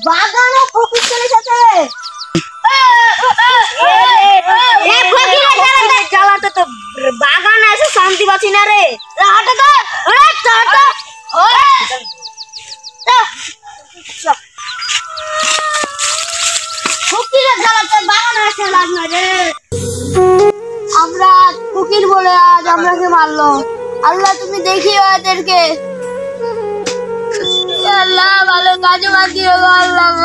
বাগানে ফকির চলে এসেছে। জ্বালাতে তো বাগানে এসে শান্তি পাচ্ছি না রে। ফকিরের জ্বালাতে বাগানে এসে লাগ না রে। আমরা ফকির বলে আজ আমরাকে মারলো। আল্লাহ তুমি দেখিও এদেরকে। আল্লাহ ভালো কাজে বাদ দিও আল্লাহ।